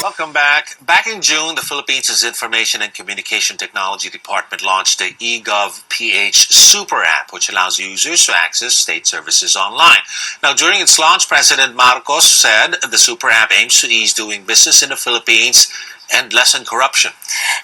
Welcome back. Back in June, the Philippines' Information and Communication Technology Department launched the eGov PH Super App, which allows users to access state services online. Now, during its launch, President Marcos said the Super App aims to ease doing business in the Philippines and lessen corruption.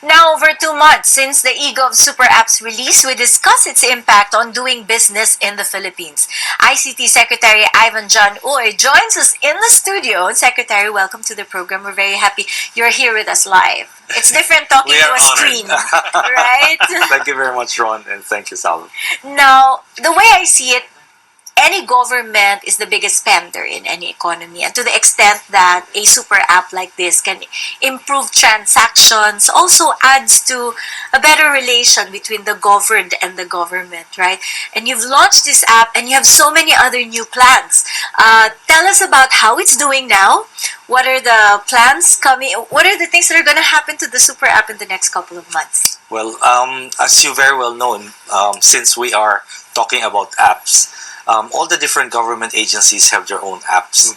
Now, over 2 months since the eGov Super App's release, we discuss its impact on doing business in the Philippines. ICT Secretary Ivan John Uy joins us in the studio. Secretary, welcome to the program. We're very happy you're here with us live. It's different talking to a screen, right? Thank you very much, Ron, and thank you, Sal. Now, the way I see it, any government is the biggest spender in any economy, and to the extent that a super app like this can improve transactions, also adds to a better relation between the governed and the government, right? And you've launched this app and you have so many other new plans. Tell us about how it's doing now. What are the plans coming? What are the things that are going to happen to the super app in the next couple of months? Well, as you very well know, since we are talking about apps, all the different government agencies have their own apps.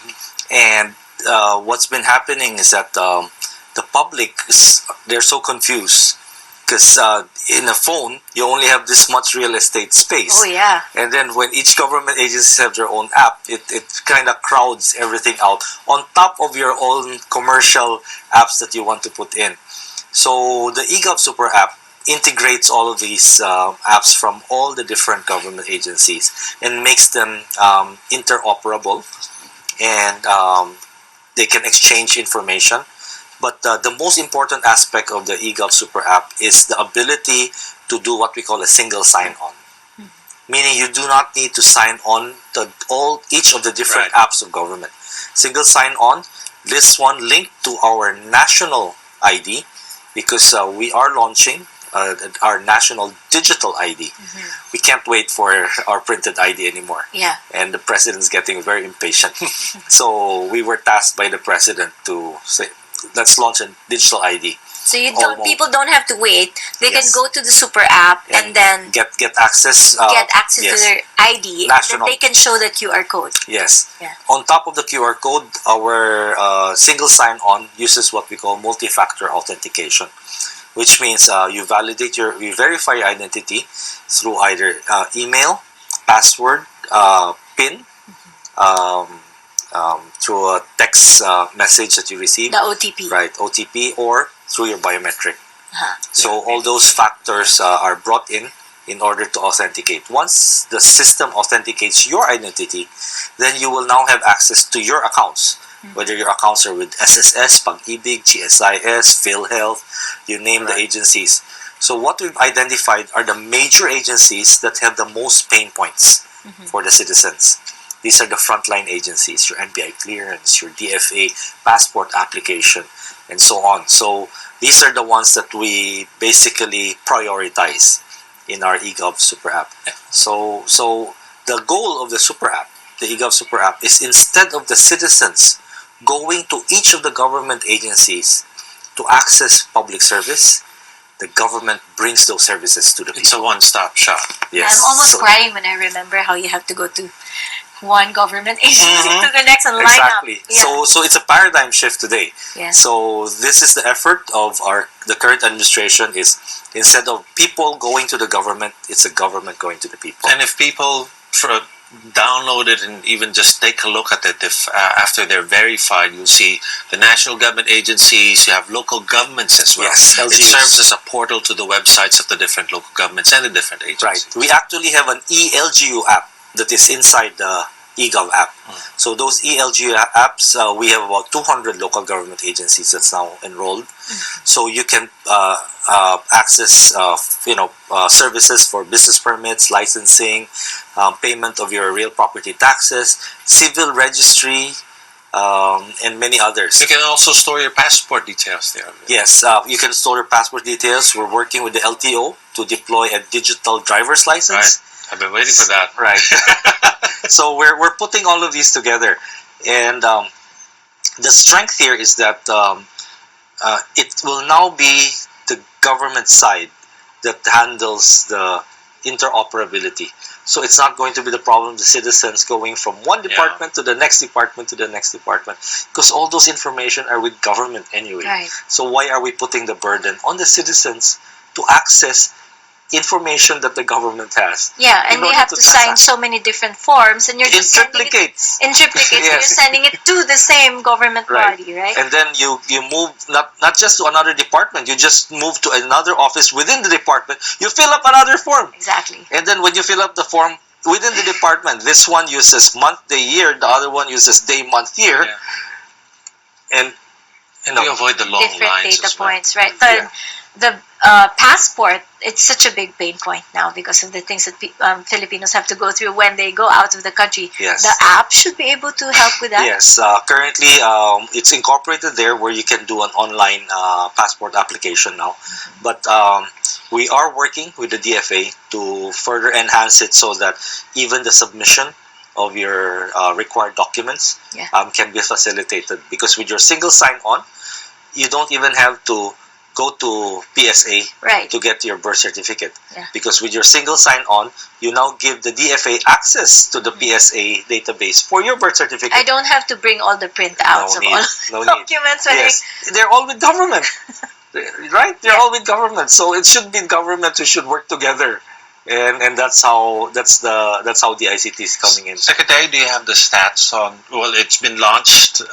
And what's been happening is that the public, they're so confused because in a phone, you only have this much real estate space. Oh, yeah. And then when each government agency have their own app, it kind of crowds everything out on top of your own commercial apps that you want to put in. So the eGov Super App integrates all of these apps from all the different government agencies and makes them interoperable, and they can exchange information. But the most important aspect of the eGov Super App is the ability to do what we call a single sign-on. Meaning you do not need to sign on to each of the different apps of government. Single sign-on, this one linked to our national ID, because we are launching our national digital ID. We can't wait for our printed ID anymore. Yeah. And the president's getting very impatient. So we were tasked by the president to say, let's launch a digital ID. So people don't have to wait. They can go to the super app and then get access. To their ID, national. And then they can show the QR code. Yes. Yeah. On top of the QR code, our single sign-on uses what we call multi-factor authentication, which means you verify your identity through either email, password, PIN, through a text message that you receive. The OTP. Right, OTP, or through your biometric. So all those factors are brought in order to authenticate. Once the system authenticates your identity, then you will now have access to your accounts. Whether your accounts are with SSS, Pag-ibig, GSIS, PhilHealth, you name the agencies. So what we've identified are the major agencies that have the most pain points for the citizens. These are the frontline agencies, your NBI clearance, your DFA passport application, and so on. So these are the ones that we basically prioritize in our eGov Super App. So the goal of the Super App, the eGov Super App, is instead of the citizens going to each of the government agencies to access public service, the government brings those services to the people. It's a one-stop shop. Yes. I'm almost crying when I remember how you have to go to one government agency to the next and line exactly. up. Yeah. So it's a paradigm shift today. Yeah. So this is the effort of the current administration, is instead of people going to the government, it's the government going to the people. And if people download it and even just take a look at it, if after they're verified, you'll see the national government agencies, you have local governments as well. Yes, it serves as a portal to the websites of the different local governments and the different agencies. Right. We actually have an eLGU app that is inside the eGov app. So those eLGU apps, we have about 200 local government agencies that's now enrolled. So you can access services for business permits, licensing, payment of your real property taxes, civil registry, and many others. You can also store your passport details there. Yes, you can store your passport details. We're working with the LTO to deploy a digital driver's license. Right. I've been waiting for that. Right. So we're putting all of these together, and the strength here is that it will now be the government side that handles the interoperability. So it's not going to be the problem of the citizens going from one department to the next department to the next department, because all those information are with government anyway. Right. So why are we putting the burden on the citizens to access information that the government has? Yeah, and you have to sign so many different forms, and you're just in triplicates. In triplicates, yes. You're sending it to the same government body, right? And then you move not just to another department, you just move to another office within the department. You fill up another form. Exactly. And then when you fill up the form within the department, this one uses month, day, year, the other one uses day, month, year. Yeah. And we avoid the long different lines data as well. points, right? The passport, it's such a big pain point now because of the things that Filipinos have to go through when they go out of the country. Yes. The app should be able to help with that. Yes. Currently, it's incorporated there where you can do an online passport application now. But we are working with the DFA to further enhance it so that even the submission of your required documents can be facilitated. Because with your single sign-on, you don't even have to go to PSA to get your birth certificate. Because with your single sign-on, you now give the DFA access to the PSA database for your birth certificate. I don't have to bring all the printouts of all documents. They're all with government. Right? They're all with government. So it should be government who should work together. And that's how the ICT is coming in. Secretary, do you have the stats on? Well, it's been launched 2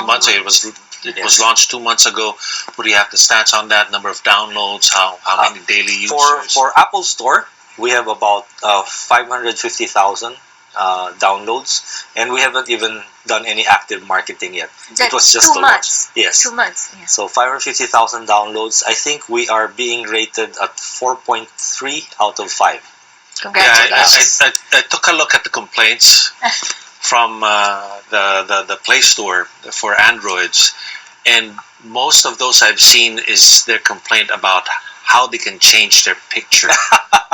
months ago. It was launched 2 months ago. What do you have the stats on that? Number of downloads? How many daily users? For Apple Store, we have about 550,000 downloads, and we haven't even done any active marketing yet. It was just 2 months. Yes, 2 months. Yeah. So 550,000 downloads. I think we are being rated at 4.3 out of 5. Congratulations. Yeah, I took a look at the complaints from the Play Store for Androids, and most of those I've seen is their complaint about how they can change their picture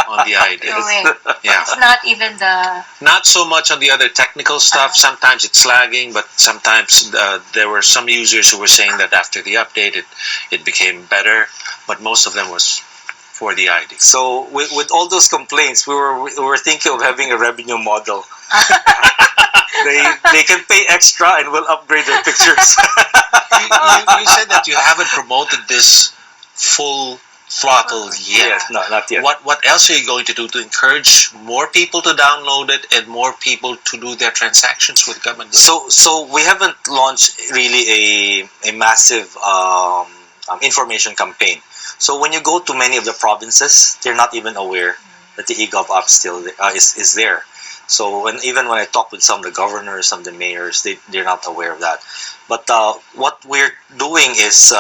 on the ID. No way. Yeah. It's not even Not so much on the other technical stuff. Sometimes it's lagging, but sometimes there were some users who were saying that after the update it became better, but most of them was for the ID. So with all those complaints, we were thinking of having a revenue model. They can pay extra and we'll upgrade their pictures. You said that you haven't promoted this full throttle yet. Yes, no, not yet. What else are you going to do to encourage more people to download it and more people to do their transactions with government? So we haven't launched really a massive information campaign. So when you go to many of the provinces, they're not even aware that the eGov app still is there. So even when I talk with some of the governors, some of the mayors, they're not aware of that. But what we're doing is,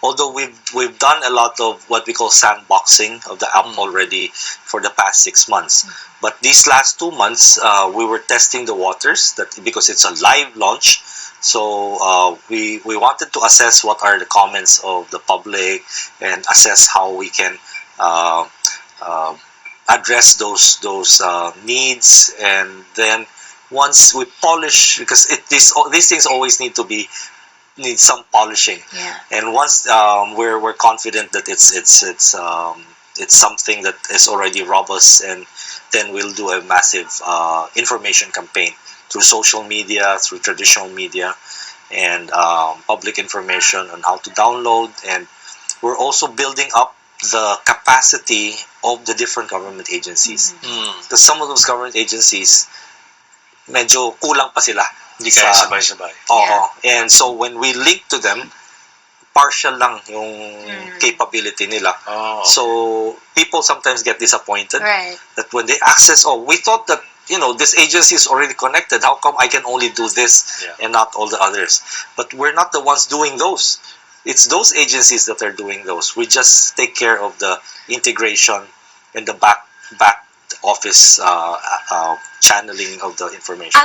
although we've done a lot of what we call sandboxing of the app already for the past 6 months, but these last 2 months we were testing the waters because it's a live launch. So we wanted to assess what are the comments of the public and assess how we can address those needs. And then once we polish, because these things always need some polishing. And once we're confident that it's something that is already robust, and then we'll do a massive information campaign through social media, through traditional media, and public information on how to download. And we're also building up the capacity of the different government agencies. Because some of those government agencies, medyo kulang pa sila. Hindi kaya sabay-sabay. And so when we link to them, partial lang yung capability nila. So people sometimes get disappointed that when they access, we thought that this agency is already connected. How come I can only do this and not all the others? But we're not the ones doing those. It's those agencies that are doing those. We just take care of the integration and the back office channeling of the information.